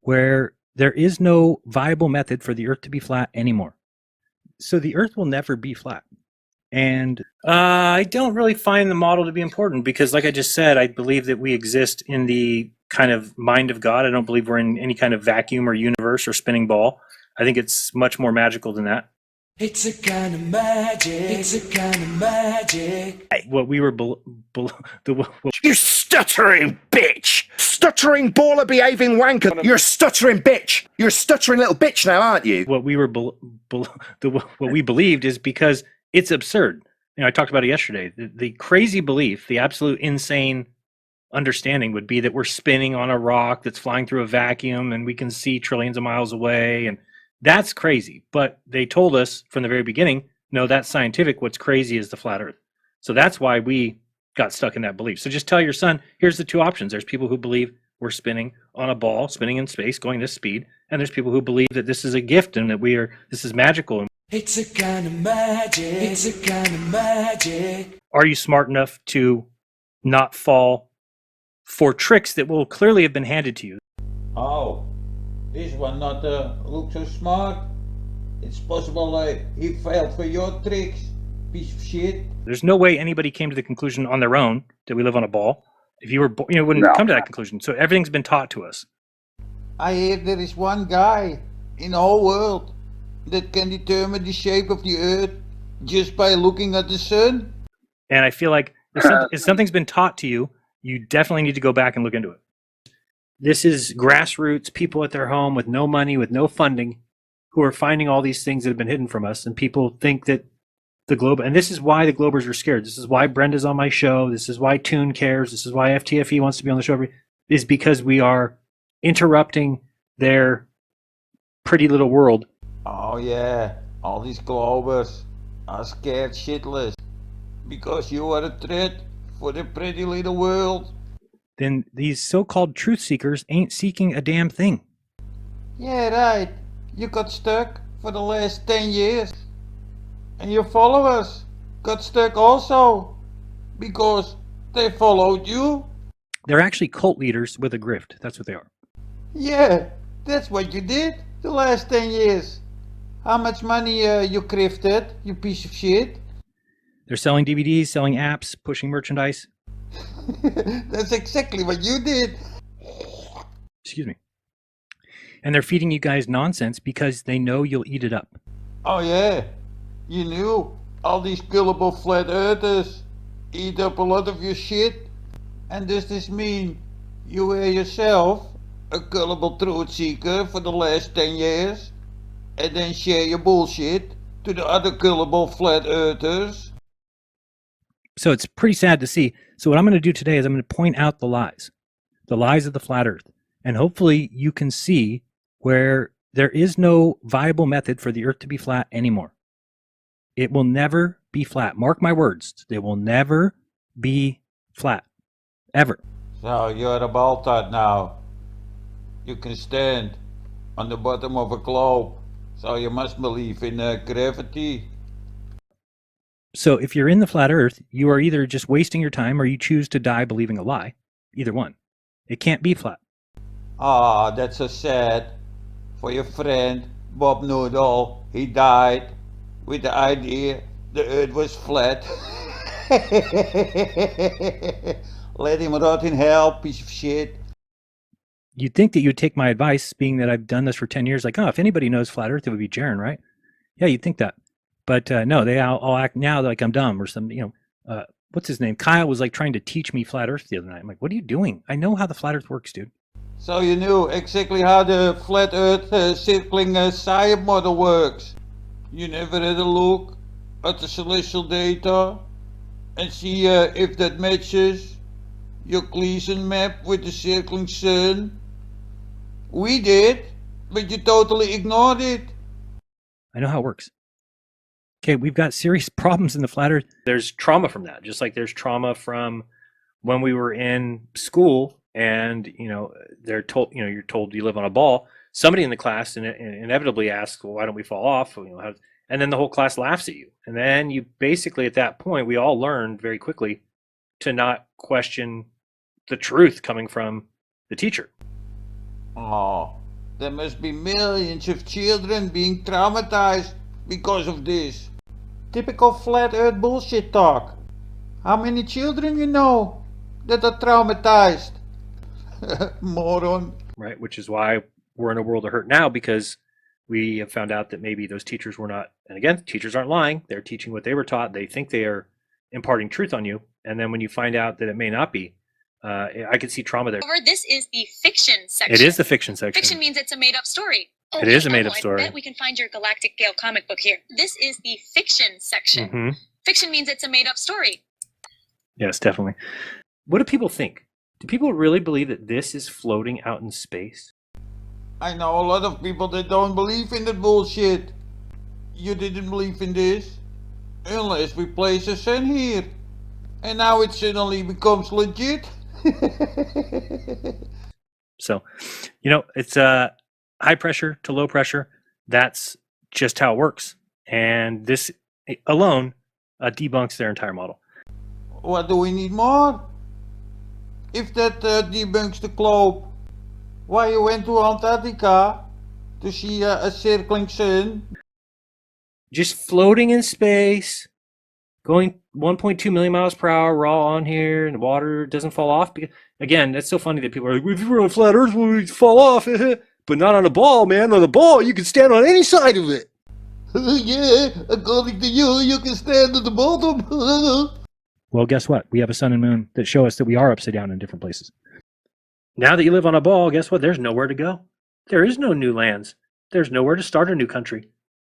where there is no viable method for the Earth to be flat anymore. So the Earth will never be flat. And I don't really find the model to be important because, like I just said, I believe that we exist in the kind of mind of God. I don't believe we're in any kind of vacuum or universe or spinning ball. I think it's much more magical than that. It's a kind of magic. It's a kind of magic. What we were You stuttering bitch! Stuttering baller behaving wanker! You're a stuttering bitch! You're a stuttering little bitch now, aren't you? What we believed is because it's absurd. You know, I talked about it yesterday. The crazy belief, the absolute insane understanding would be that we're spinning on a rock that's flying through a vacuum and we can see trillions of miles away, and that's crazy. But they told us from the very beginning, no, that's scientific. What's crazy is the flat Earth. So that's why we got stuck in that belief. So just tell your son, here's the two options. There's people who believe we're spinning on a ball, spinning in space, going this speed, and there's people who believe that this is a gift and that this is magical. It's a kind of magic. It's a kind of magic. Are you smart enough to not fall for tricks that will clearly have been handed to you? Oh, this one not look so smart. It's possible he failed for your tricks, piece of shit. There's no way anybody came to the conclusion on their own that we live on a ball. If you were, wouldn't come to that conclusion. So everything's been taught to us. I hear there is one guy in the whole world that can determine the shape of the Earth just by looking at the sun. And I feel like if something's been taught to you, you definitely need to go back and look into it. This is grassroots people at their home with no money, with no funding, who are finding all these things that have been hidden from us. And people think that the globe, and this is why the Globers are scared. This is why Brenda's on my show. This is why Toon cares. This is why FTFE wants to be on the show. Is because we are interrupting their pretty little world. Oh yeah, all these Globers are scared shitless because you are a threat for the pretty little world. Then these so-called truth seekers ain't seeking a damn thing. Yeah, right. You got stuck for the last 10 years. And your followers got stuck also because they followed you. They're actually cult leaders with a grift. That's what they are. Yeah, that's what you did the last 10 years. How much money you grifted, you piece of shit? They're selling DVDs, selling apps, pushing merchandise. That's exactly what you did. Excuse me. And they're feeding you guys nonsense because they know you'll eat it up. Oh yeah, you knew all these gullible flat earthers eat up a lot of your shit. And does this mean you were yourself a gullible truth seeker for the last 10 years and then share your bullshit to the other gullible flat earthers? So it's pretty sad to see. So what I'm going to do today is I'm going to point out the lies of the flat Earth. And hopefully you can see where there is no viable method for the Earth to be flat anymore. It will never be flat. Mark my words. It will never be flat. Ever. So you're a ball-tot now. You can stand on the bottom of a globe. So you must believe in gravity. So if you're in the flat Earth, you are either just wasting your time or you choose to die believing a lie. Either one. It can't be flat. Ah, that's so sad. For your friend, Bob Noodle, he died with the idea the Earth was flat. Let him rot in hell, piece of shit. You'd think that you'd take my advice, being that I've done this for 10 years, like, oh, if anybody knows flat Earth, it would be Jaron, right? Yeah, you'd think that. But no, they all act now like I'm dumb or something. What's his name? Kyle was like trying to teach me flat Earth the other night. I'm like, what are you doing? I know how the flat Earth works, dude. So you knew exactly how the flat Earth circling SciEP model works. You never had a look at the celestial data and see if that matches your Gleason map with the circling sun. We did, but you totally ignored it. I know how it works. Okay, we've got serious problems in the flat Earth. There's trauma from that, just like there's trauma from when we were in school and, they're told, you're told you live on a ball. Somebody in the class inevitably asks, well, why don't we fall off? And then the whole class laughs at you. And then you basically, at that point, we all learned very quickly to not question the truth coming from the teacher. Oh, There must be millions of children being traumatized because of this. Typical flat earth bullshit talk. How many children you know that are traumatized? Moron. Right, which is why we're in a world of hurt now, because we have found out that maybe those teachers were not, and again, teachers aren't lying. They're teaching what they were taught. They think they are imparting truth on you. And then when you find out that it may not be, I could see trauma there. This is the fiction section. It is the fiction section. Fiction means it's a made-up story. It is a made-up I story. bet we can find your Galactic Gale comic book here. This is the fiction section. Mhm. Fiction means it's a made-up story. Yes, definitely. What do people think? Do people really believe that this is floating out in space? I know a lot of people that don't believe in that bullshit. You didn't believe in this? Unless we place a sun here. And now it suddenly becomes legit. So, it's high pressure to low pressure. That's just how it works. And this alone debunks their entire model. What do we need more? If that debunks the globe, why you went to Antarctica to see a circling sun? Just floating in space, going 1.2 million miles per hour. We're all on here, and the water doesn't fall off. Again, that's so funny that people are like, if we're on flat Earth, we'll fall off. But not on a ball, man. On a ball, you can stand on any side of it. Yeah, according to you, you can stand at the bottom. Well, guess what? We have a sun and moon that show us that we are upside down in different places. Now that you live on a ball, guess what? There's nowhere to go. There is no new lands. There's nowhere to start a new country.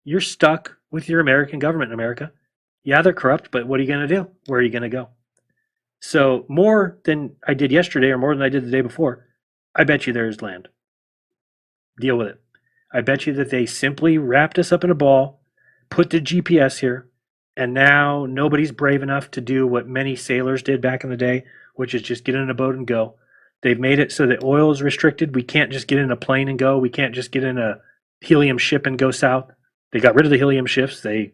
You're stuck with your American government in America. Yeah, they're corrupt, but what are you going to do? Where are you going to go? So more than I did yesterday or more than I did the day before, I bet you there is land. Deal with it. I bet you that they simply wrapped us up in a ball, put the GPS here, and now nobody's brave enough to do what many sailors did back in the day, which is just get in a boat and go. They've made it so that oil is restricted. We can't just get in a plane and go. We can't just get in a helium ship and go south. They got rid of the helium ships. The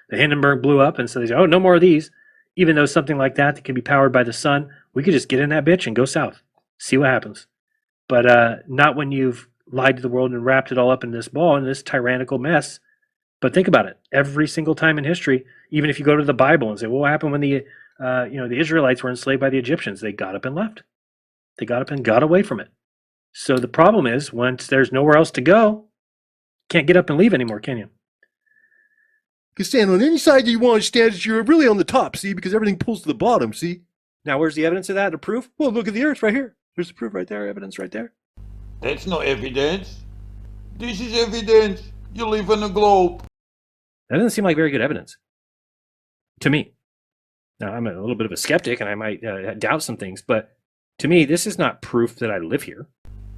Hindenburg blew up, and so they said, oh, no more of these. Even though something like that can be powered by the sun, we could just get in that bitch and go south. See what happens. But not when you've lied to the world and wrapped it all up in this ball, in this tyrannical mess. But think about it. Every single time in history, even if you go to the Bible and say, well, what happened when the Israelites were enslaved by the Egyptians? They got up and left. They got up and got away from it. So the problem is, once there's nowhere else to go, can't get up and leave anymore, can you? You can stand on any side that you want to stand. You're really on the top, see, because everything pulls to the bottom, see? Now, where's the evidence of that? The proof? Well, look at the Earth right here. There's the proof right there, evidence right there. That's no evidence. This is evidence. You live on a globe. That doesn't seem like very good evidence to me. Now, I'm a little bit of a skeptic, and I might doubt some things, but to me, this is not proof that I live here.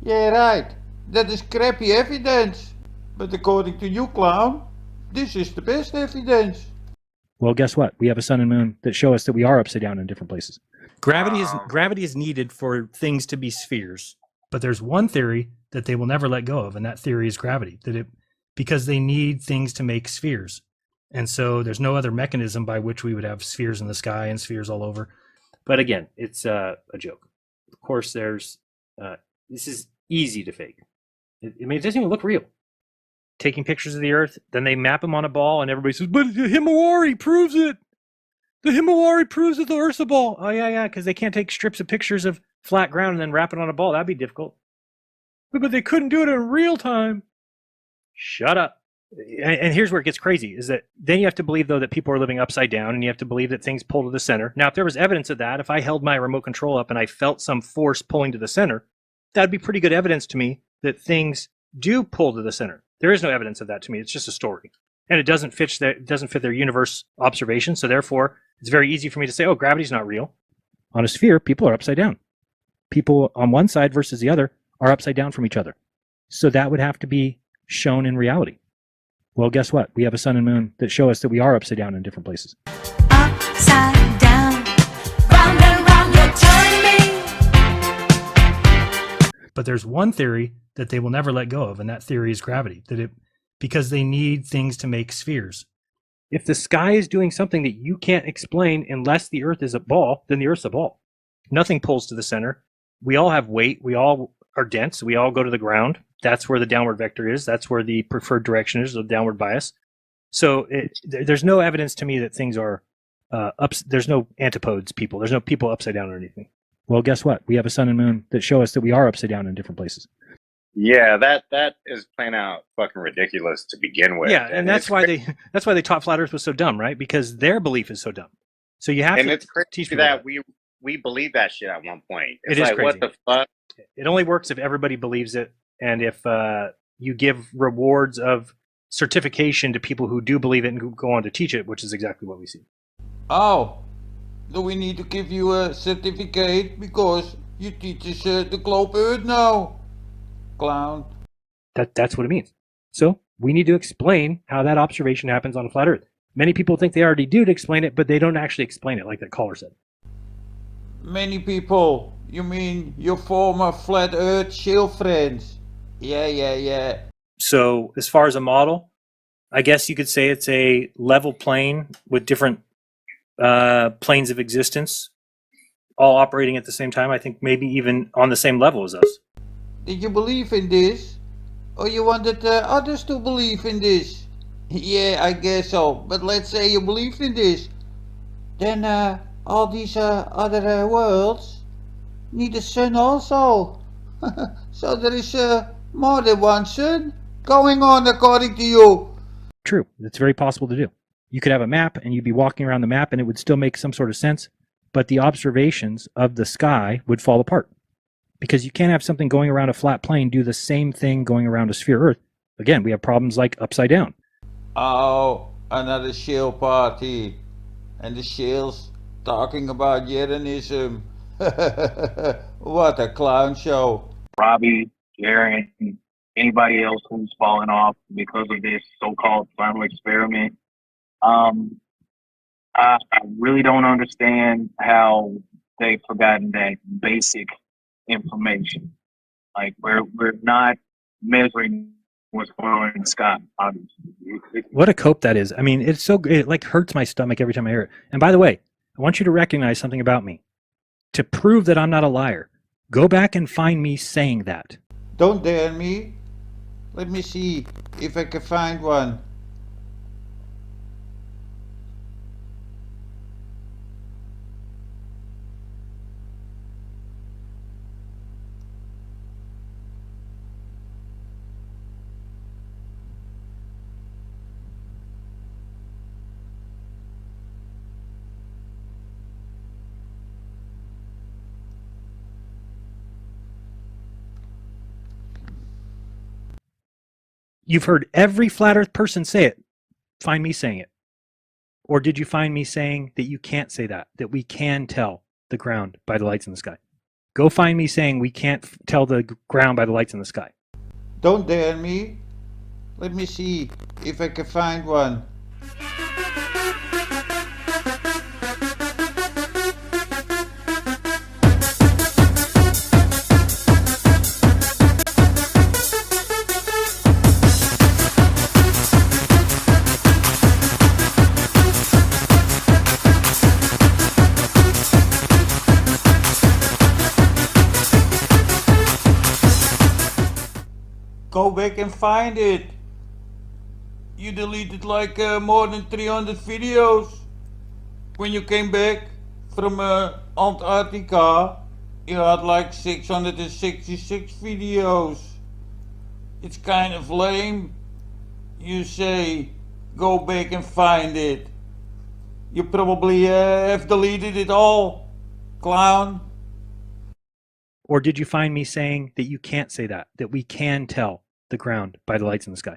Yeah, right. That is crappy evidence. But according to you, clown, this is the best evidence. Well, guess what? We have a sun and moon that show us that we are upside down in different places. Gravity is needed for things to be spheres. But there's one theory that they will never let go of, and that theory is gravity. Because they need things to make spheres. And so there's no other mechanism by which we would have spheres in the sky and spheres all over. But again, it's a joke. Of course, this is easy to fake. It doesn't even look real. Taking pictures of the Earth, then they map them on a ball, and everybody says, but the Himawari proves it. The Himawari proves that the Earth's a ball. Oh, yeah, because they can't take strips of pictures of flat ground and then wrap it on a ball. That'd be difficult. But they couldn't do it in real time. Shut up. And here's where it gets crazy, is that then you have to believe, though, that people are living upside down, and you have to believe that things pull to the center. Now, if there was evidence of that, if I held my remote control up and I felt some force pulling to the center, that'd be pretty good evidence to me that things do pull to the center. There is no evidence of that to me. It's just a story. And it doesn't fit their universe observation, so therefore, it's very easy for me to say, oh, gravity's not real. On a sphere, people are upside down. People on one side versus the other are upside down from each other. So that would have to be shown in reality. Well, guess what? We have a sun and moon that show us that we are upside down in different places. Upside down, round and round, you're turning me. But there's one theory that they will never let go of, and that theory is gravity. Because they need things to make spheres. If the sky is doing something that you can't explain unless the Earth is a ball, then the Earth's a ball. Nothing pulls to the center. We all have weight. We all are dense. We all go to the ground. That's where the downward vector is. That's where the preferred direction is, the downward bias. So there's no evidence to me that things are there's no antipodes people. There's no people upside down or anything. Well, guess what? We have a sun and moon that show us that we are upside down in different places. Yeah, that is plain out fucking ridiculous to begin with. Yeah, and that's why they taught flat Earth was so dumb, right? Because their belief is so dumb. So you have and to it's crazy teach people that we believe that shit at one point. It's It is like, what crazy. the fuck? It only works if everybody believes it, and if you give rewards of certification to people who do believe it and who go on to teach it, which is exactly what we see. Oh, do we need to give you a certificate because you teach us the globe Earth now? Clown. That's what it means. So we need to explain how that observation happens on a flat Earth. Many people think they already do to explain it, but they don't actually explain it, like that caller said. Many people. You mean your former flat Earth shield friends? Yeah. So as far as a model, I guess you could say it's a level plane with different planes of existence, all operating at the same time. I think maybe even on the same level as us. Did you believe in this? Or you wanted others to believe in this? Yeah, I guess so. But let's say you believed in this. Then all these other worlds need a sun also. So there is more than one sun going on according to you. True. It's very possible to do. You could have a map and you'd be walking around the map and it would still make some sort of sense, but the observations of the sky would fall apart. Because you can't have something going around a flat plane do the same thing going around a sphere Earth. Again, we have problems like upside down. Oh, another shield party. And the shields talking about Jeranism. What a clown show. Robbie, Jaron, anybody else who's fallen off because of this so-called final experiment. I really don't understand how they've forgotten that basic information. Like we're not measuring what's going on in the sky, obviously. What a cope that is. I mean, it like hurts my stomach every time I hear it. And by the way, I want you to recognize something about me. To prove that I'm not a liar, go back and find me saying that. Don't dare me. Let me see if I can find one. You've heard every flat Earth person say it. Find me saying it. Or did you find me saying that you can't say that we can tell the ground by the lights in the sky? Go find me saying we can't tell the ground by the lights in the sky. Don't dare me. Let me see if I can find one. Go back and find it. You deleted like more than 300 videos. When you came back from Antarctica, you had like 666 videos. It's kind of lame. You say, go back and find it. You probably have deleted it all, clown. Or did you find me saying that you can't say that we can tell the ground by the lights in the sky?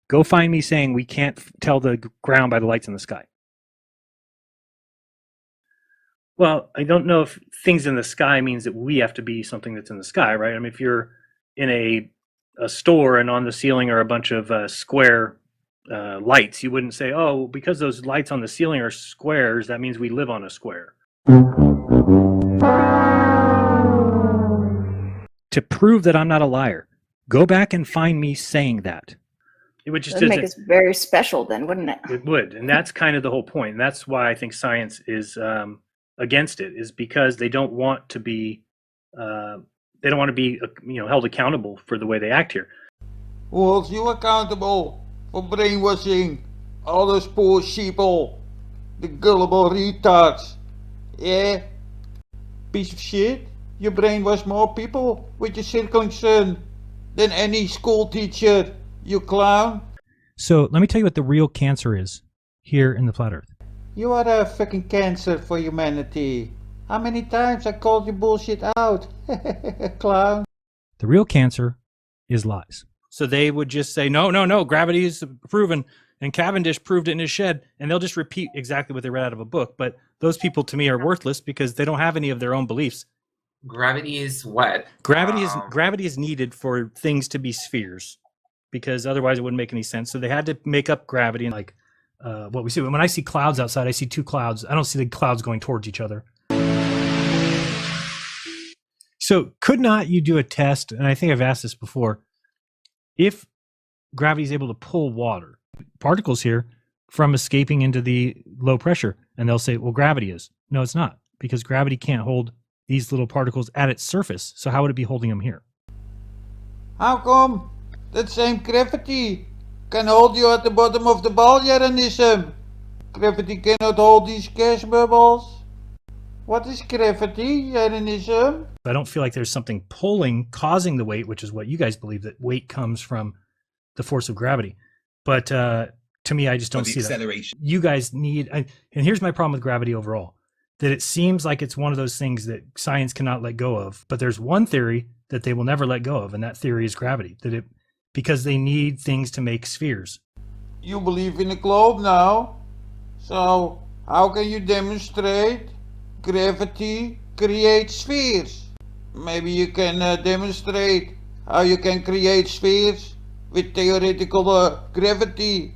Go find me saying we can't tell the ground by the lights in the sky. Well, I don't know if things in the sky means that we have to be something that's in the sky, right? I mean, if you're in a store and on the ceiling are a bunch of square lights, you wouldn't say, oh, because those lights on the ceiling are squares, that means we live on a square. To prove that I'm not a liar, go back and find me saying that. It would just That'd make us very special then, wouldn't it? It would, and that's kind of the whole point. And that's why I think science is against it, is because they don't want to be they don't want to be held accountable for the way they act here. Who holds you accountable for brainwashing all those poor sheeple, the gullible retards? Yeah? Piece of shit. You brainwash more people with your circling sun than any school teacher, you clown. So let me tell you what the real cancer is here in the flat Earth. You are a fucking cancer for humanity. How many times I called you bullshit out? Clown. The real cancer is lies. So they would just say, no, gravity is proven, and Cavendish proved it in his shed, and they'll just repeat exactly what they read out of a book. But those people, to me, are worthless because they don't have any of their own beliefs. Gravity is what? Gravity is needed for things to be spheres, because otherwise it wouldn't make any sense. So they had to make up gravity, and like what we see. When I see clouds outside, I see two clouds. I don't see the clouds going towards each other. So could not you do a test? And I think I've asked this before. If gravity is able to pull water particles here from escaping into the low pressure, and they'll say, well, gravity is. No, it's not, because gravity can't hold these little particles at its surface. So how would it be holding them here? How come that same gravity can hold you at the bottom of the ball, Jeranism? Gravity cannot hold these gas bubbles. What is gravity, Jeranism? I don't feel like there's something pulling, causing the weight, which is what you guys believe, that weight comes from the force of gravity. But to me, I just don't see that. You guys need, and here's my problem with gravity overall, that it seems like it's one of those things that science cannot let go of. But there's one theory that they will never let go of, and that theory is gravity. Because they need things to make spheres. You believe in a globe now, so how can you demonstrate gravity creates spheres? Maybe you can demonstrate how you can create spheres with theoretical gravity.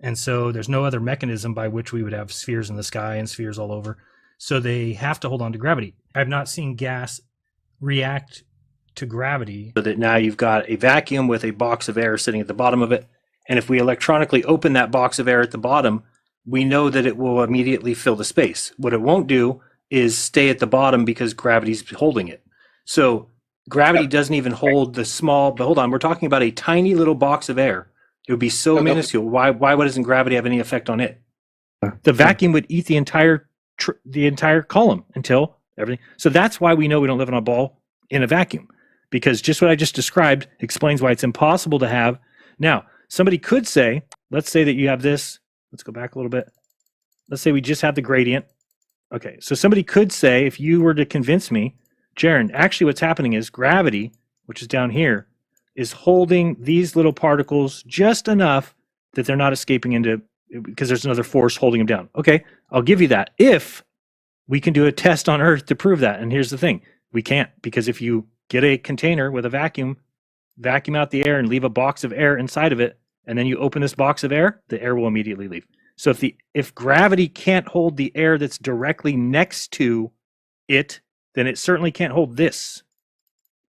And so there's no other mechanism by which we would have spheres in the sky and spheres all over. So they have to hold on to gravity. I've not seen gas react to gravity. So that now you've got a vacuum with a box of air sitting at the bottom of it. And if we electronically open that box of air at the bottom, we know that it will immediately fill the space. What it won't do is stay at the bottom because gravity's holding it. So gravity doesn't even hold the small, but hold on, we're talking about a tiny little box of air. It would be so minuscule. Why doesn't gravity have any effect on it? The vacuum would eat the entire column until everything. So that's why we know we don't live on a ball in a vacuum, because just what I just described explains why it's impossible to have. Now, somebody could say, let's say that you have this. Let's go back a little bit. Let's say we just have the gradient. Okay, so somebody could say, if you were to convince me, Jaron, actually what's happening is gravity, which is down here, is holding these little particles just enough that they're not escaping into, because there's another force holding them down. Okay, I'll give you that if we can do a test on Earth to prove that. And here's the thing, we can't, because if you get a container with a vacuum out the air and leave a box of air inside of it, and then you open this box of air, the air will immediately leave. So if gravity can't hold the air that's directly next to it, then it certainly can't hold this.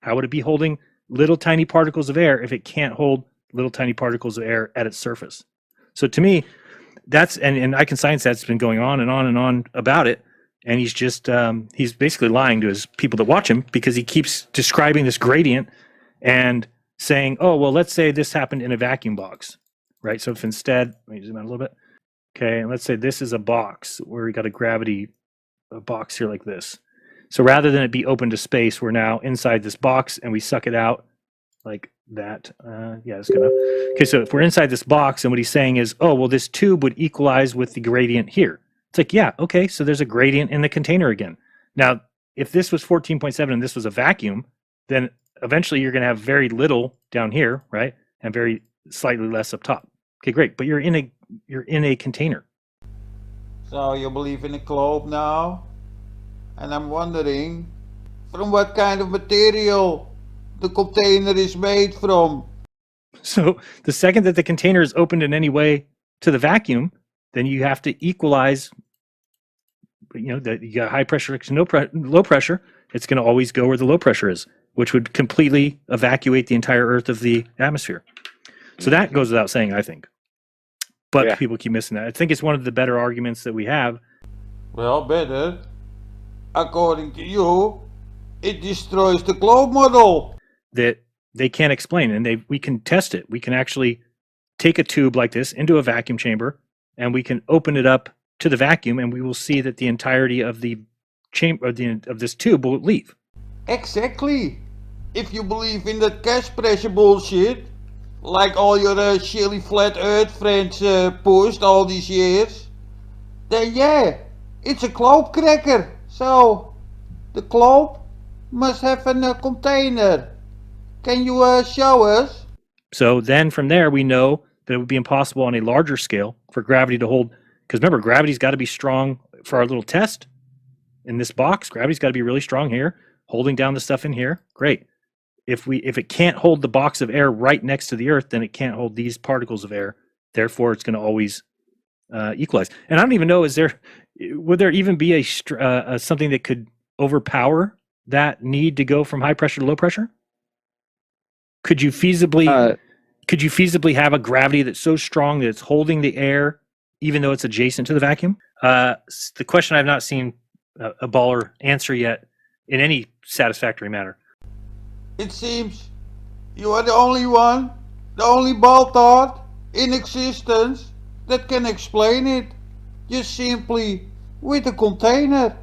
How would it be holding little tiny particles of air if it can't hold little tiny particles of air at its surface? So to me, that's, and I can science that's been going on and on and on about it. And he's just, he's basically lying to his people that watch him, because he keeps describing this gradient and saying, oh, well, let's say this happened in a vacuum box, right? So if instead, let me zoom out a little bit. Okay, and let's say this is a box where we got a box here like this. So rather than it be open to space, we're now inside this box and we suck it out like that. Yeah, it's gonna. Okay, so if we're inside this box and what he's saying is, oh, well, this tube would equalize with the gradient here. It's like, yeah, okay, so there's a gradient in the container again. Now, if this was 14.7 and this was a vacuum, then eventually you're going to have very little down here, right? And very slightly less up top. Okay, great, but you're in a container. So you believe in a globe now? And I'm wondering, from what kind of material the container is made from? So the second that the container is opened in any way to the vacuum, then you have to equalize, you got high pressure to low pressure. It's going to always go where the low pressure is, which would completely evacuate the entire Earth of the atmosphere. So that goes without saying, I think. But yeah, people keep missing that. I think it's one of the better arguments that we have. Well, better. According to you, It destroys the globe model. that they can't explain, and we can test it. We can actually take a tube like this into a vacuum chamber, and we can open it up to the vacuum, and we will see that the entirety of the chamber of this tube will leave. Exactly. If you believe in that gas pressure bullshit, like all your silly flat earth friends pushed all these years, then yeah, it's a globe cracker. So, the globe must have a container. Can you show us? So then from there, we know that it would be impossible on a larger scale for gravity to hold, because remember, gravity's got to be strong for our little test in this box. Gravity's got to be really strong here, holding down the stuff in here. Great. If it can't hold the box of air right next to the Earth, then it can't hold these particles of air. Therefore, it's going to always equalize. And I don't even know, would there even be a something that could overpower that need to go from high pressure to low pressure? Could you feasibly have a gravity that's so strong that it's holding the air even though it's adjacent to the vacuum? The question I've not seen a baller answer yet in any satisfactory manner. It seems you are the only one, the only ball in existence that can explain it. Just simply with a container.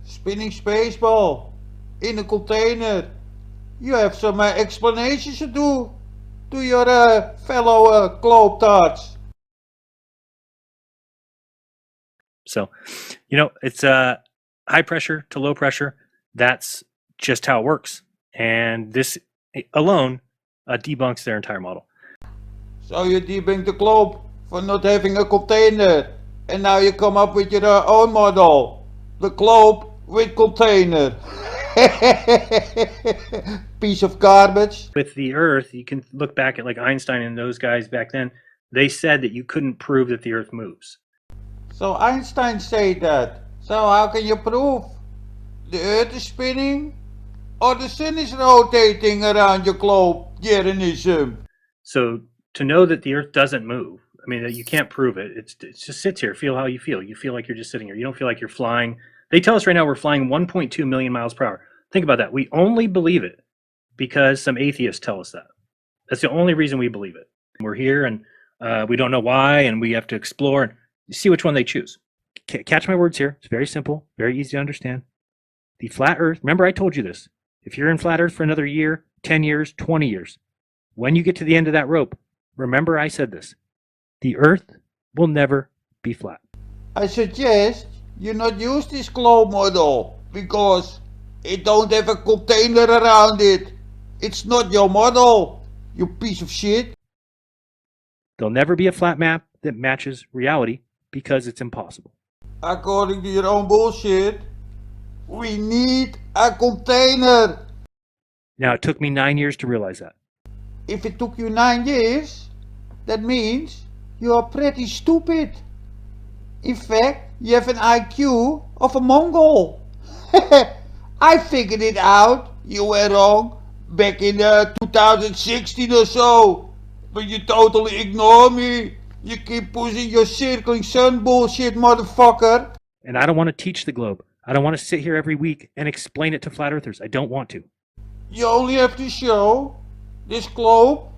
Spinning space ball in a container. You have some explanations to do to your fellow globetrotters. So, it's high pressure to low pressure. That's just how it works. And this alone debunks their entire model. So you debunk the globe for not having a container. And now you come up with your own model. The globe with container. Piece of garbage. With the Earth, you can look back at like Einstein and those guys back then. They said that you couldn't prove that the Earth moves. So Einstein said that. So how can you prove? The Earth is spinning? Or the sun is rotating around your globe, Jeranism? So to know that the Earth doesn't move, I mean, you can't prove it. It just sits here. Feel how you feel. You feel like you're just sitting here. You don't feel like you're flying. They tell us right now we're flying 1.2 million miles per hour. Think about that. We only believe it because some atheists tell us that. That's the only reason we believe it. We're here and we don't know why, and we have to explore and see which one they choose. Catch my words here. It's very simple, very easy to understand. The flat Earth, remember I told you this. If you're in flat Earth for another year, 10 years, 20 years, when you get to the end of that rope, remember I said this. The Earth will never be flat. I suggest you not use this globe model because it don't have a container around it. It's not your model, you piece of shit. There'll never be a flat map that matches reality because it's impossible. According to your own bullshit, we need a container. Now, it took me 9 years to realize that. If it took you 9 years, that means you are pretty stupid. In fact, you have an IQ of a Mongol. I figured it out. You were wrong back in 2016 or so. But you totally ignore me. You keep pushing your circling sun bullshit, motherfucker. And I don't want to teach the globe. I don't want to sit here every week and explain it to flat earthers. I don't want to. You only have to show this globe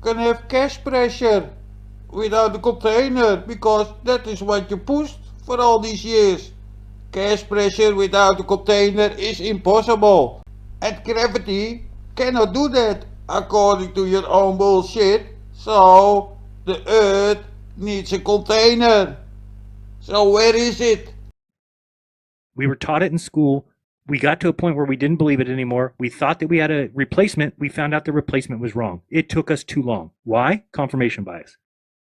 can have gas pressure without the container, because that is what you pushed for all these years. Gas pressure without the container is impossible. And gravity cannot do that according to your own bullshit. So the Earth needs a container. So where is it? We were taught it in school. We got to a point where we didn't believe it anymore. We thought that we had a replacement. We found out the replacement was wrong. It took us too long. Why? Confirmation bias.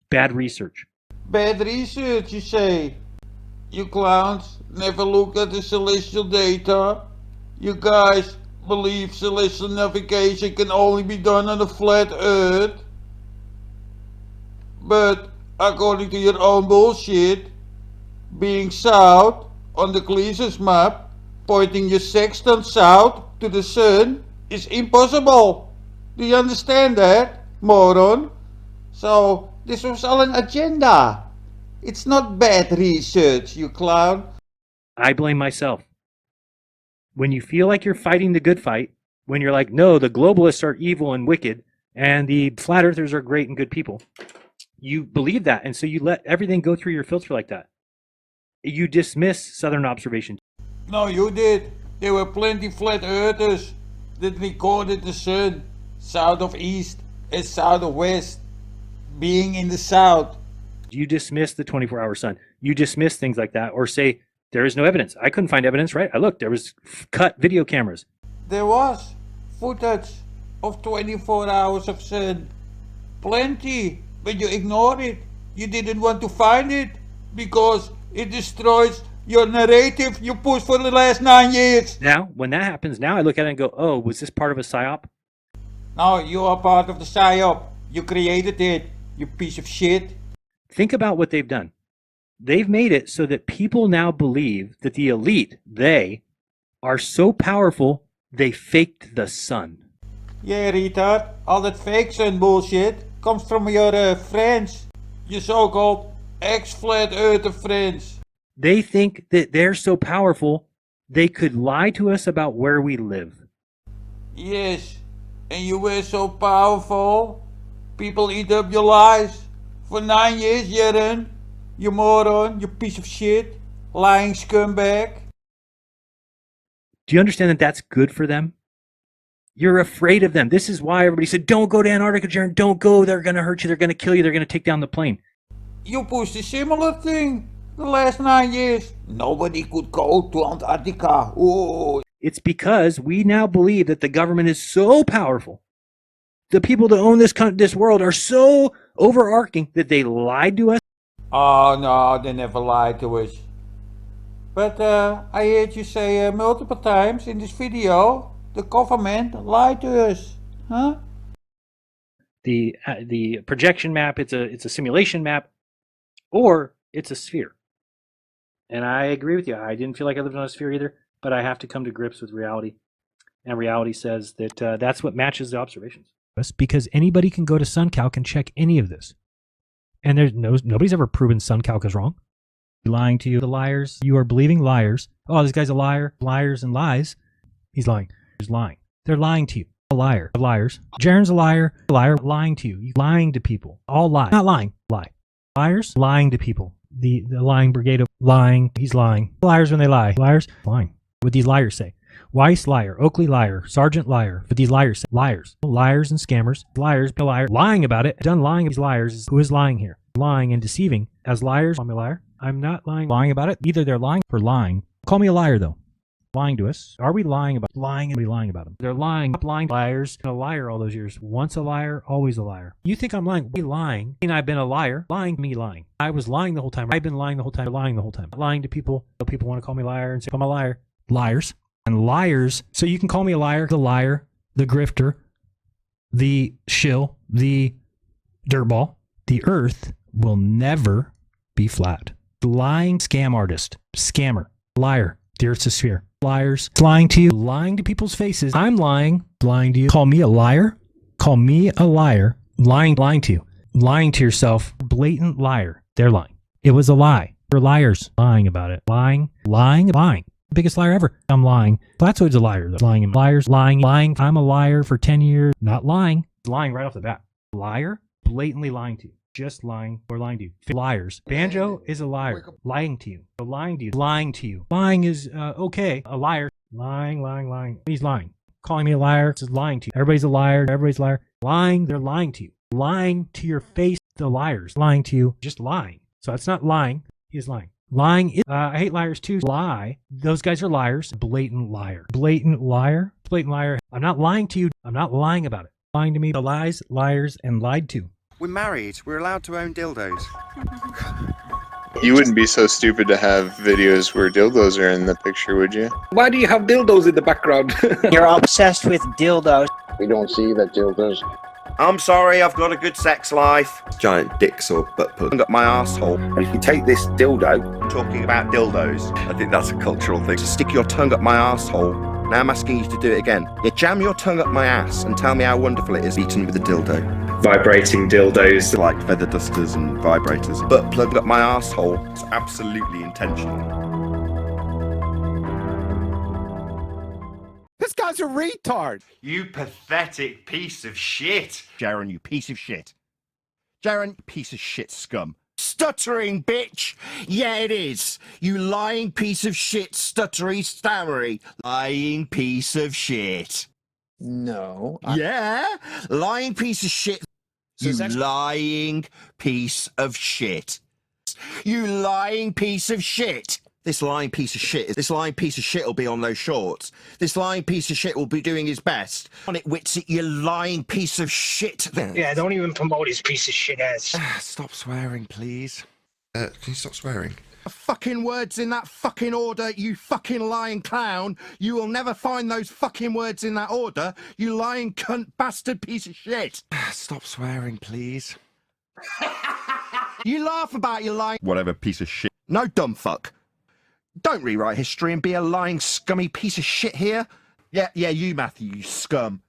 Bad research. Bad research, you say? You clowns never look at the celestial data. You guys believe celestial navigation can only be done on a flat Earth. But according to your own bullshit, being south on the Gleason's map, pointing your sextant south to the sun is impossible. Do you understand that, moron? So this was all an agenda. It's not bad research, you clown. I blame myself. when you feel like you're fighting the good fight, when you're like, no, the globalists are evil and wicked, and the flat earthers are great and good people, you believe that, and so you let everything go through your filter like that. You dismiss Southern observation. No, you did. There were plenty flat earthers that recorded the sun south of east and south of west being in the south. You dismiss the 24-hour sun. You dismiss things like that, or say there is no evidence. I couldn't find evidence, right? I looked. There was cut video cameras. There was footage of 24 hours of sun. Plenty, but you ignored it. You didn't want to find it because it destroys your narrative you pushed for the last 9 years. Now, when that happens, now I look at it and go, oh, was this part of a psyop? No, you are part of the psyop. You created it, you piece of shit. Think about what they've done. They've made it so that people now believe that the elite, they, are so powerful, they faked the sun. Yeah, retard. All that fake sun bullshit comes from your friends. Your so-called ex-flat earther friends. They think that they're so powerful, they could lie to us about where we live. Yes, and you were so powerful, people eat up your lies. For 9 years, Jeren. You moron, you piece of shit, lying scumbag. Do you understand that that's good for them? You're afraid of them. This is why everybody said, don't go to Antarctica, Jaren. Don't go. They're going to hurt you. They're going to kill you. They're going to take down the plane. You pushed a similar thing the last 9 years. Nobody could go to Antarctica. Oh. It's because we now believe that the government is so powerful. The people that own this world are so overarching that they lied to us. Oh no, they never lied to us. But I heard you say multiple times in this video, the government lied to us, huh? The projection map, it's a simulation map, or it's a sphere. And I agree with you. I didn't feel like I lived on a sphere either, but I have to come to grips with reality. And reality says that that's what matches the observations. Because anybody can go to SunCalc and check any of this. And there's nobody's ever proven SunCalc is wrong. Lying to you, the liars. You are believing liars. Oh, this guy's a liar. Liars and lies. He's lying. He's lying. They're lying to you. A liar. Liars. Jaren's a liar. Lying to you. Lying to people. All lie. Not lying. Lie. Liars. Lying to people. The lying brigade of lying. He's lying. Liars when they lie. Liars. Lying. What these liars say. Weiss liar, Oakley liar, Sergeant liar. But these liars, liars and scammers, liars, liar, lying about it. Done lying. These liars. Who is lying here? Lying and deceiving as liars. I'm a liar. I'm not lying about it. Either they're lying for lying. Call me a liar though. Lying to us. Are we lying about lying and we lying about them? They're lying. Stop lying. Liars. Been a liar all those years. Once a liar, always a liar. You think I'm lying? We lying. And I've been a liar. Lying. Me lying. I was lying the whole time. I've been lying the whole time. Lying the whole time. Lying to people. So people want to call me a liar and say I'm a liar. Liars. And liars, so you can call me a liar, the grifter, the shill, the dirtball. The earth will never be flat. Lying scam artist, scammer, liar, the earth's a sphere. Liars, lying to you, lying to people's faces. I'm lying to you. Call me a liar, lying to you, lying to yourself, blatant liar. They're lying. It was a lie. They're liars, lying about it. Lying. Biggest liar ever. I'm lying. Flatzoid's a liar. Lying. Liars. Lying. I'm a liar for 10 years. Not lying. Lying right off the bat. Liar. Blatantly lying to you. Just lying or lying to you. Liars. Banjo is a liar. Lying to you. Lying to you. Lying is okay. A liar. Lying. He's lying. Calling me a liar is lying to you. Everybody's a liar. Everybody's a liar. Lying. They're lying to you. Lying to your face. The liars. Lying to you. Just lying. So it's not lying. He's lying. Lying is, I hate liars too. Lie. Those guys are liars. Blatant liar. Blatant liar. I'm not lying to you. I'm not lying about it. Lying to me. The lies, liars, and lied to. We're married. We're allowed to own dildos. You wouldn't be so stupid to have videos where dildos are in the picture, would you? Why do you have dildos in the background? You're obsessed with dildos. We don't see the dildos. I'm sorry, I've got a good sex life. Giant dicks or butt plug up my arsehole. And if you take this dildo, Talking about dildos. I think that's a cultural thing. Just stick your tongue up my arsehole. Now I'm asking you to do it again. Yeah, jam your tongue up my ass and tell me how wonderful it is eaten with a dildo. Vibrating dildos. Like feather dusters and vibrators. Butt plug up my arsehole. It's absolutely intentional. guy's a retard. You pathetic piece of shit. Jaron, you piece of shit. Jaron, piece of shit scum. Stuttering bitch. Yeah, it is. You lying piece of shit, stuttery, stammery. Lying piece of shit. No. Yeah, lying piece of shit. So You it's actually- lying piece of shit. You lying piece of shit. This lying piece of shit. This lying piece of shit will be on those shorts. This lying piece of shit will be doing his best. On it, Witsy, you lying piece of shit. Yeah, don't even promote his piece of shit ass. Stop swearing, please. Can you stop swearing? Fucking words in that fucking order, you fucking lying clown. You will never find those fucking words in that order, you lying cunt bastard piece of shit. Stop swearing, please. You laugh about your lying whatever piece of shit. No, dumb fuck. Don't rewrite history and be a lying scummy piece of shit here. Yeah, you, Matthew, you scum.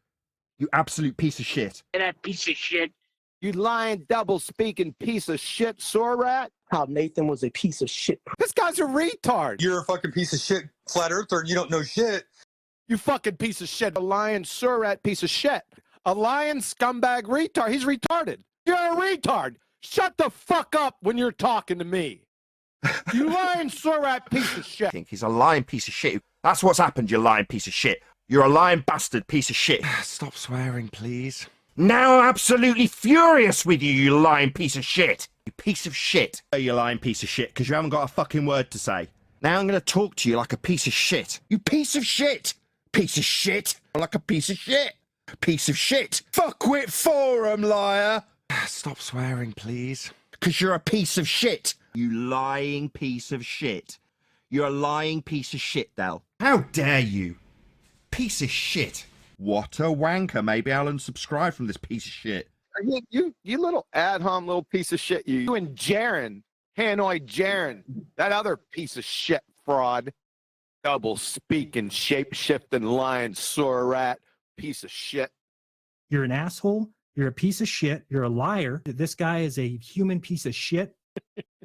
You absolute piece of shit. That piece of shit. You lying, double-speaking piece of shit, sore rat. How Nathan was a piece of shit. This guy's a retard. You're a fucking piece of shit, flat earther, and you don't know shit. You fucking piece of shit. A lying, sore rat piece of shit. A lying scumbag retard. He's retarded. You're a retard. Shut the fuck up when you're talking to me. You lying, sore rat piece of shit. I think he's a lying piece of shit. That's what's happened, you lying piece of shit. You're a lying bastard piece of shit. Stop swearing, please. Now I'm absolutely furious with you, you lying piece of shit. You piece of shit. You lying piece of shit, because you haven't got a fucking word to say. Now I'm going to talk to you like a piece of shit. You piece of shit. Piece of shit. Like a piece of shit. Piece of shit. Fuckwit forum, liar. Stop swearing, please. Because you're a piece of shit. You lying piece of shit. You're a lying piece of shit, Del. How dare you? Piece of shit. What a wanker. Maybe I'll unsubscribe from this piece of shit. You little ad-hom little piece of shit. You and Jaron, Hanoi Jaron, that other piece of shit fraud. Double-speaking, shape-shifting, lying, sore rat, piece of shit. You're an asshole. You're a piece of shit. You're a liar. This guy is a human piece of shit.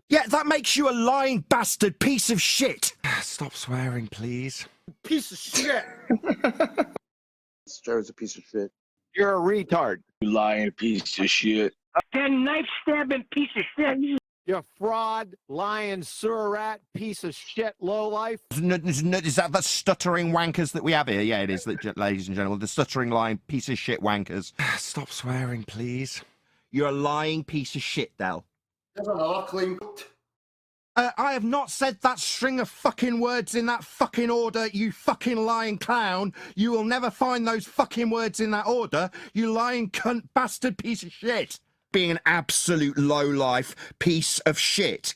Yeah, that makes you a lying bastard piece of shit. Stop swearing, please. Piece of shit. Jared's a piece of shit. You're a retard. You lying piece of shit. That knife-stabbing piece of shit. You're a fraud, lying, sore rat, piece of shit, lowlife. Is that the stuttering wankers that we have here? Yeah, it is, ladies and gentlemen. The stuttering lying piece of shit wankers. Stop swearing, please. You're a lying piece of shit, Del. I have not said that string of fucking words in that fucking order, you fucking lying clown. You will never find those fucking words in that order, you lying cunt bastard piece of shit. Being an absolute lowlife piece of shit.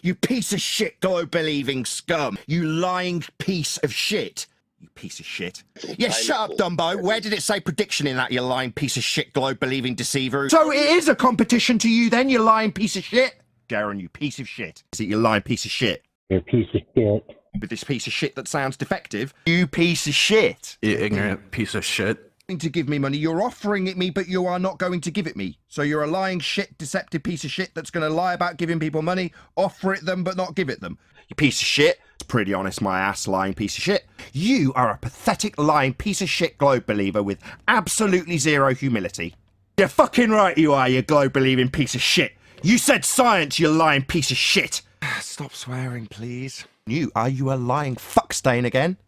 You piece of shit glow-believing scum. You lying piece of shit. You piece of shit. Yeah, shut up, Dumbo. Where did it say prediction in that, you lying piece of shit globe-believing deceiver? So it is a competition to you then, you lying piece of shit? Jaron, you piece of shit. Is it you lying piece of shit? You're a piece of shit. With this piece of shit that sounds defective. You piece of shit. You ignorant piece of shit. To give me money, you're offering it me, but you are not going to give it me. So you're a lying shit, deceptive piece of shit that's going to lie about giving people money, offer it them, but not give it them. You piece of shit. It's pretty honest, my ass, lying piece of shit. You are a pathetic, lying piece of shit globe believer with absolutely zero humility. You're fucking right you are, you globe believing piece of shit. You said science, you lying piece of shit. Stop swearing, please. Are you a lying fuck stain again?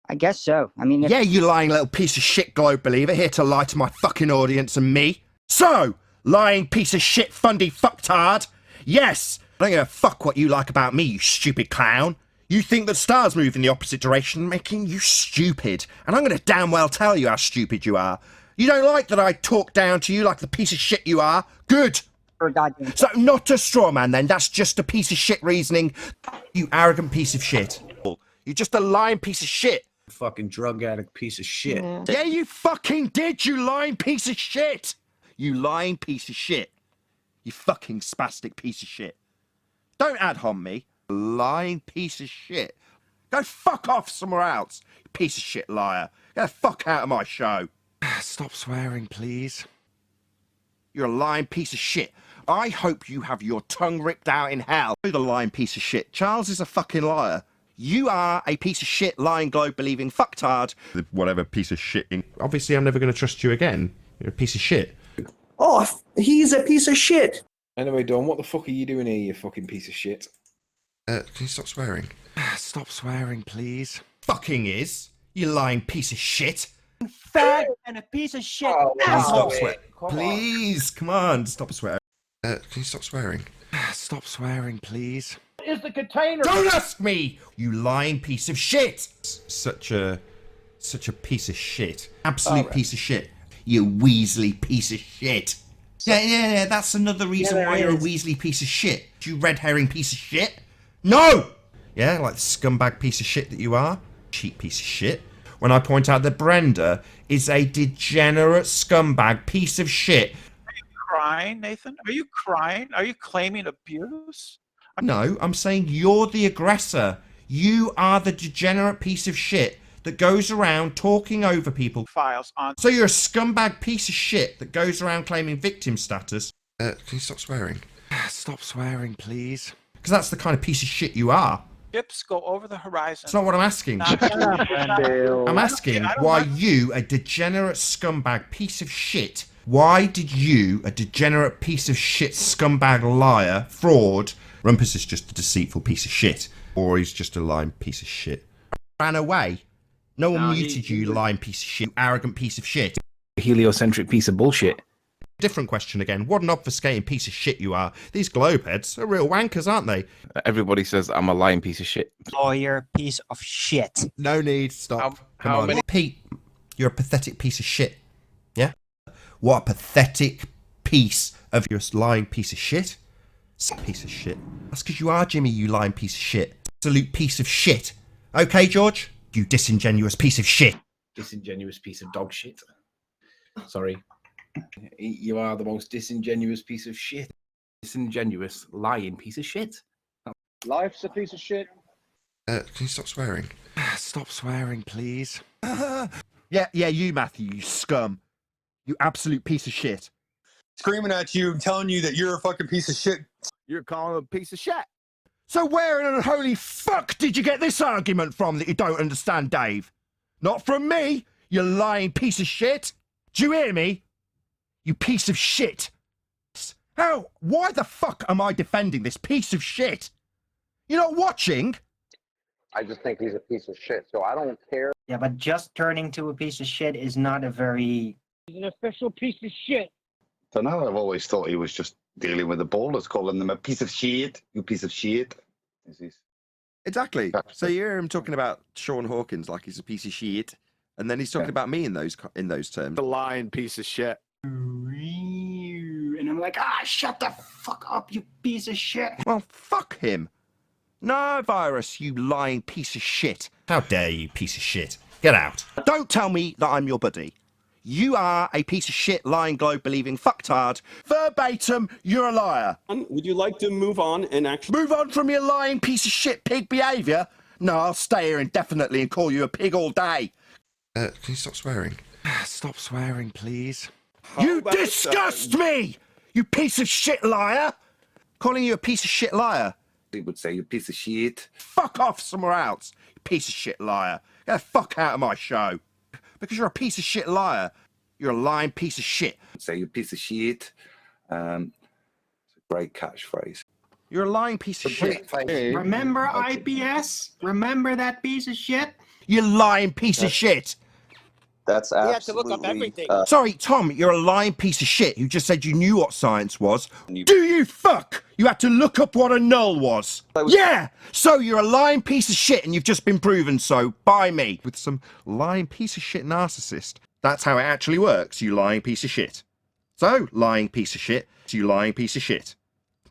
I guess so. I mean, Yeah, you lying little piece of shit globe believer, here to lie to my fucking audience and me. So, lying piece of shit fundy fucktard. Yes, I don't give a fuck what you like about me, you stupid clown. You think that stars move in the opposite direction, making you stupid. And I'm going to damn well tell you how stupid you are. You don't like that I talk down to you like the piece of shit you are? Good. So, not a straw man then, that's just a piece of shit reasoning. You arrogant piece of shit. You're just a lying piece of shit. Fucking drug addict piece of shit. Yeah, you fucking did, you lying piece of shit. You lying piece of shit. You fucking spastic piece of shit. Don't ad-hom me. Lying piece of shit. Go fuck off somewhere else, you piece of shit liar. Get the fuck out of my show. Stop swearing, please. You're a lying piece of shit. I hope you have your tongue ripped out in hell. You're the lying piece of shit. Charles is a fucking liar. You are a piece of shit, lying, globe believing fucktard. Whatever piece of shit. Obviously, I'm never going to trust you again. You're a piece of shit. Oh, he's a piece of shit. Anyway, Don, what the fuck are you doing here, you fucking piece of shit? Can you stop swearing? Stop swearing, please. Fucking is. You lying piece of shit. Fag and a piece of shit. Stop swearing. Please, come on, stop swearing. Can you stop swearing? Stop swearing, please. Is the container? Don't ask me, you lying piece of shit. Such a piece of shit. Absolute piece of shit. You Weasley piece of shit. Yeah, that's another reason why you're a Weasley piece of shit. You red herring piece of shit. No! Yeah, like the scumbag piece of shit that you are. Cheap piece of shit. When I point out that Brenda is a degenerate scumbag piece of shit. Are you crying, Nathan? Are you crying? Are you claiming abuse? No, I'm saying you're the aggressor. You are the degenerate piece of shit that goes around talking over people. Files on. So you're a scumbag piece of shit that goes around claiming victim status. Can you stop swearing? Stop swearing, please. Because that's the kind of piece of shit you are. Ships go over the horizon. That's not what I'm asking. I'm asking why you, a degenerate scumbag piece of shit, why did you, a degenerate piece of shit scumbag liar, fraud, Rumpus is just a deceitful piece of shit, or he's just a lying piece of shit, ran away. No one muted you, you lying piece of shit, you arrogant piece of shit. Heliocentric piece of bullshit. Different question again. What an obfuscating piece of shit you are. These globeheads are real wankers, aren't they? Everybody says I'm a lying piece of shit. Oh, you're a piece of shit. No need. Stop. Come on. Pete, you're a pathetic piece of shit. Yeah? What a pathetic piece of your lying piece of shit. Piece of shit. That's because you are, Jimmy, you lying piece of shit. Absolute piece of shit. Okay, George? You disingenuous piece of shit. Disingenuous piece of dog shit. Sorry. You are the most disingenuous piece of shit. Disingenuous, lying piece of shit. Life's a piece of shit. Can you stop swearing? Stop swearing, please. Yeah, you, Matthew, you scum. You absolute piece of shit. Screaming at you and telling you that you're a fucking piece of shit. You're calling him a piece of shit. So where in the holy fuck did you get this argument from that you don't understand, Dave? Not from me, you lying piece of shit. Do you hear me? You piece of shit. How? Why the fuck am I defending this piece of shit? You're not watching? I just think he's a piece of shit, so I don't care. Yeah, but just turning to a piece of shit is not a very... He's an official piece of shit. So now I've always thought he was just dealing with the ballers, calling them a piece of shit. You piece of shit. Exactly. So you hear him talking about Sean Hawkins like he's a piece of shit, and then he's talking about me in those terms. The lying piece of shit. And I'm like, shut the fuck up, you piece of shit. Well, fuck him. No, Virus, you lying piece of shit. How dare you, piece of shit. Get out. Don't tell me that I'm your buddy. You are a piece of shit, lying, globe-believing fucktard. Verbatim, you're a liar. Would you like to move on and actually... Move on from your lying piece of shit pig behaviour? No, I'll stay here indefinitely and call you a pig all day. Can you stop swearing? Stop swearing, please. You disgust me! You piece of shit liar! Calling you a piece of shit liar. He would say you piece of shit. Fuck off somewhere else, you piece of shit liar. Get the fuck out of my show. Because you're a piece of shit liar. You're a lying piece of shit. Say you piece of shit. It's a great catchphrase. You're a lying piece of shit. Remember IPS? Remember that piece of shit? You lying piece of shit. That's We had to look up everything. Sorry, Tom, you're a lying piece of shit. You just said you knew what science was. Do you fuck? You had to look up what a null was. Yeah! So you're a lying piece of shit and you've just been proven so by me. With some lying piece of shit narcissist. That's how it actually works, you lying piece of shit. So, lying piece of shit, you lying piece of shit.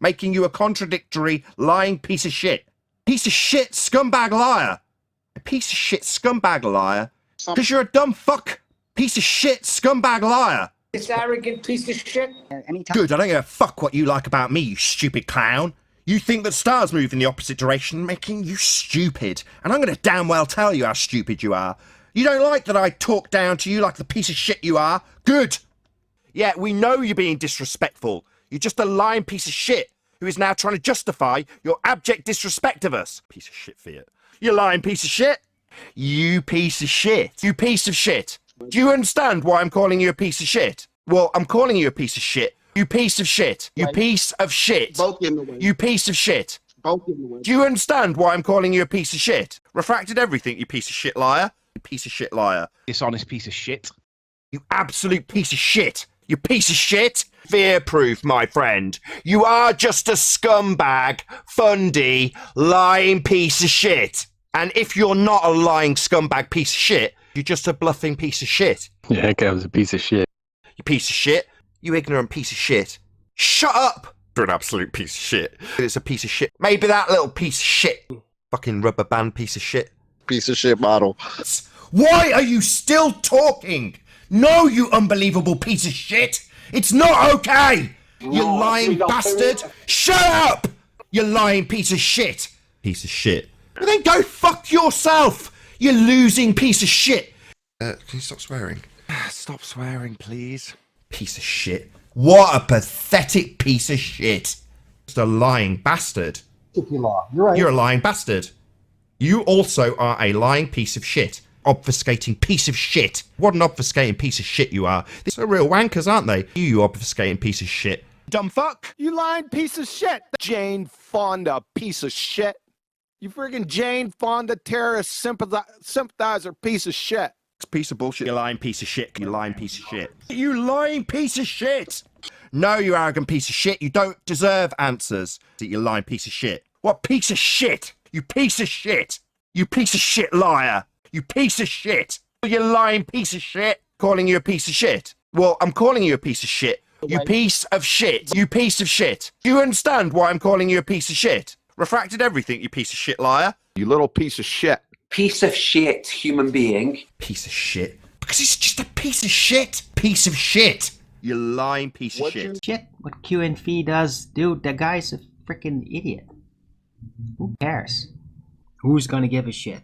Making you a contradictory, lying piece of shit. Piece of shit, scumbag liar. A piece of shit, scumbag liar. Because you're a dumb fuck. Piece of shit, scumbag liar. This arrogant piece of shit. Good, I don't give a fuck what you like about me, you stupid clown. You think that stars move in the opposite direction, making you stupid. And I'm going to damn well tell you how stupid you are. You don't like that I talk down to you like the piece of shit you are? Good. Yeah, we know you're being disrespectful. You're just a lying piece of shit who is now trying to justify your abject disrespect of us. Piece of shit, Fiat. You lying piece of shit. You piece of shit. You piece of shit. Do you understand why I'm calling you a piece of shit? Well, I'm calling you a piece of shit. You piece of shit. You piece of shit. Both in the way. You piece of shit. Both in the way. Do you understand why I'm calling you a piece of shit? Refracted everything, you piece of shit liar. You piece of shit liar. Dishonest piece of shit. You absolute piece of shit. You piece of shit. Fear-proof, my friend. You are just a scumbag, fundy, lying piece of shit. And if you're not a lying scumbag piece of shit, you're just a bluffing piece of shit. Yeah, that guy was a piece of shit. You piece of shit. You ignorant piece of shit. Shut up! You're an absolute piece of shit. It's a piece of shit. Maybe that little piece of shit. Fucking rubber band piece of shit. Piece of shit model. Why are you still talking? No, you unbelievable piece of shit. It's not okay. You lying bastard. Shut up! You lying piece of shit. Piece of shit. Well, then go fuck yourself. You losing piece of shit. Can you stop swearing? Stop swearing, please. Piece of shit. What a pathetic piece of shit. Just a lying bastard. You're right. You're a lying bastard. You also are a lying piece of shit. Obfuscating piece of shit. What an obfuscating piece of shit you are. These are real wankers, aren't they? You obfuscating piece of shit. Dumb fuck. You lying piece of shit. Jane Fonda piece of shit. You friggin' Jane Fonda terrorist sympathizer piece of shit. Piece of bullshit. You lying piece of shit. You lying piece of shit. You lying piece of shit. No, you arrogant piece of shit. You don't deserve answers. You lying piece of shit. What piece of shit? You piece of shit. You piece of shit liar. You piece of shit. You lying piece of shit. Calling you a piece of shit. Well, I'm calling you a piece of shit. You piece of shit. You piece of shit. Do you understand why I'm calling you a piece of shit? Refracted everything, you piece of shit liar. You little piece of shit. Piece of shit human being. Piece of shit. Because it's just a piece of shit. Piece of shit. You lying piece of shit. Shit, what Q and Fee does, dude, the guy's a freaking idiot. Who cares? Who's gonna give a shit?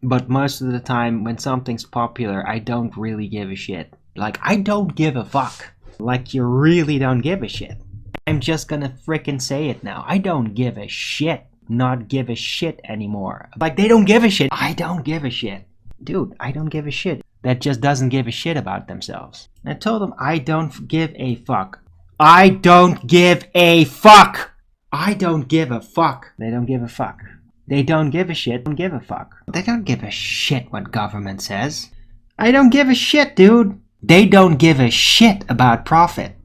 But most of the time, when something's popular, I don't really give a shit. Like, I don't give a fuck. Like, you really don't give a shit. I'm just gonna frickin' say it now. I don't give a shit. Not give a shit anymore. Like, they don't give a shit. I don't give a shit. Dude, I don't give a shit. That just doesn't give a shit about themselves. I told them I don't give a fuck. I don't give a fuck. I don't give a fuck. They don't give a fuck. They don't give a shit. Don't give a fuck. They don't give a shit what government says. I don't give a shit, dude. They don't give a shit about profit.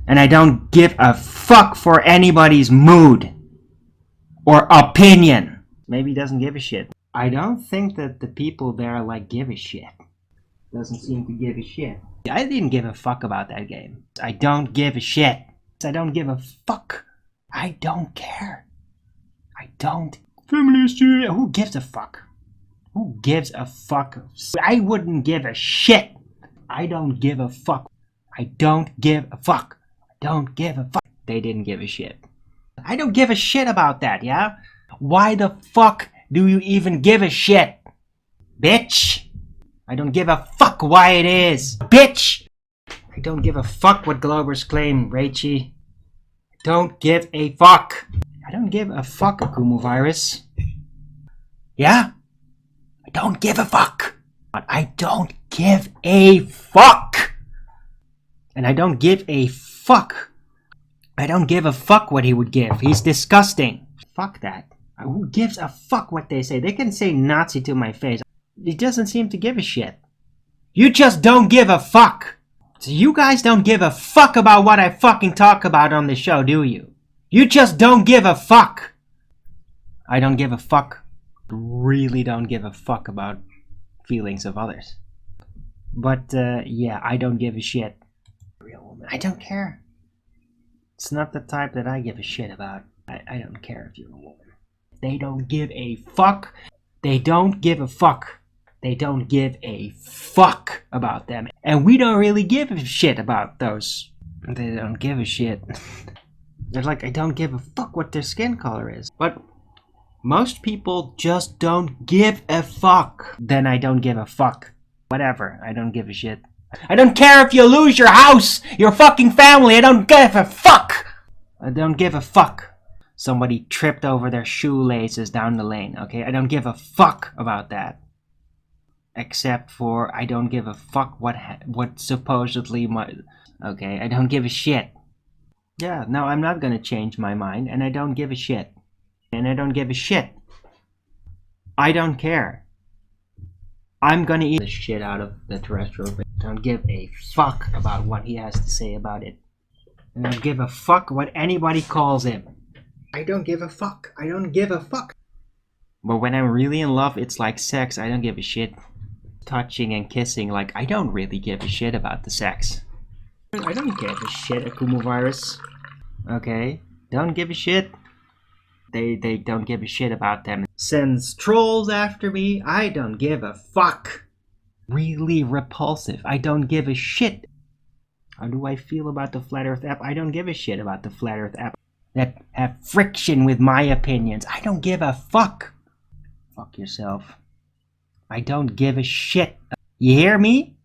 And I don't give a fuck for anybody's mood or opinion. Maybe he doesn't give a shit. I don't think that the people there like give a shit. Doesn't seem to give a shit. I didn't give a fuck about that game. I don't give a shit. I don't give a fuck. I don't care. I don't. Feminist, who gives a fuck? Who gives a fuck? I wouldn't give a shit. I don't give a fuck. I don't give a fuck. I don't give a fuck. They didn't give a shit. I don't give a shit about that, yeah? Why the fuck do you even give a shit? Bitch! I don't give a fuck why it is. Bitch! I don't give a fuck what Globers claim, Raichi. Don't give a fuck. I don't give a fuck, Akumu Virus. Yeah? I don't give a fuck. But I don't give a fuck. And I don't give a fuck. I don't give a fuck what he would give. He's disgusting. Fuck that. Who gives a fuck what they say? They can say Nazi to my face. He doesn't seem to give a shit. You just don't give a fuck. So you guys don't give a fuck about what I fucking talk about on the show, do you? You just don't give a fuck. I don't give a fuck. Really don't give a fuck about feelings of others. But, yeah, I don't give a shit. Real woman. I don't care. It's not the type that I give a shit about. I don't care if you're a woman. They don't give a fuck. They don't give a fuck. They don't give a fuck about them. And we don't really give a shit about those. They don't give a shit. They're like, I don't give a fuck what their skin color is. But most people just don't give a fuck. Then I don't give a fuck. Whatever, I don't give a shit. I don't care if you lose your house, your fucking family. I don't give a fuck. I don't give a fuck. somebody tripped over their shoelaces down the lane, okay? I don't give a fuck about that. Except for I don't give a fuck what supposedly my... Okay, I don't give a shit. Yeah, no, I'm not gonna change my mind, and I don't give a shit. And I don't give a shit. I don't care. I'm gonna eat the shit out of the terrestrial. Don't give a fuck about what he has to say about it. And I don't give a fuck what anybody calls him. I don't give a fuck. I don't give a fuck. But when I'm really in love, it's like sex. I don't give a shit. Touching and kissing, like, I don't really give a shit about the sex. I don't give a shit, Akumu Virus. Okay? Don't give a shit. They don't give a shit about them. Sends trolls after me. I don't give a fuck. Really repulsive. I don't give a shit. How do I feel about the Flat Earth app? I don't give a shit about the Flat Earth app. That have friction with my opinions. I don't give a fuck. Fuck yourself. I don't give a shit. You hear me?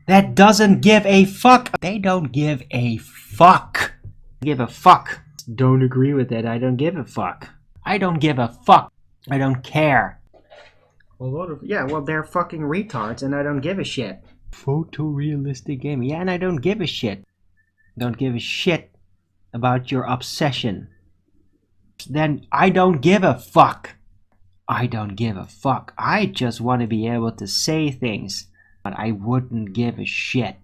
That doesn't give a fuck. They don't give a fuck. Give a fuck. Don't agree with that. I don't give a fuck. I don't give a fuck. I don't care. Yeah, well, they're fucking retards and I don't give a shit. Photorealistic game. Yeah, and I don't give a shit. Don't give a shit about your obsession. Then I don't give a fuck. I don't give a fuck. I just want to be able to say things, but I wouldn't give a shit.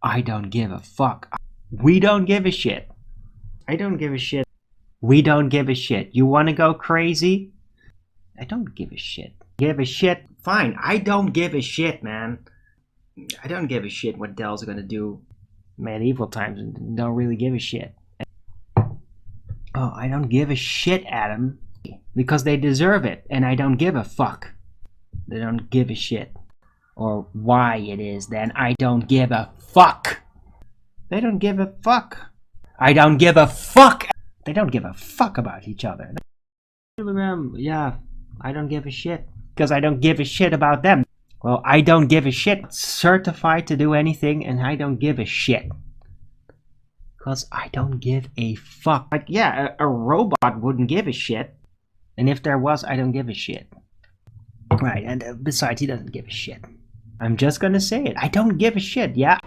I don't give a fuck. We don't give a shit. I don't give a shit. We don't give a shit. You want to go crazy? I don't give a shit. Give a shit? Fine. I don't give a shit, man. I don't give a shit what Dell's gonna do. Medieval times, don't really give a shit. Oh, I don't give a shit, Adam. Because they deserve it, and I don't give a fuck. They don't give a shit. Or why it is, then I don't give a fuck. They don't give a fuck. I don't give a fuck. They don't give a fuck about each other. Yeah, I don't give a shit. Because I don't give a shit about them. Well, I don't give a shit. Certified to do anything, and I don't give a shit. Because I don't give a fuck. Like, yeah, a robot wouldn't give a shit. And if there was, I don't give a shit. Right, and besides, he doesn't give a shit. I'm just gonna say it. I don't give a shit, yeah?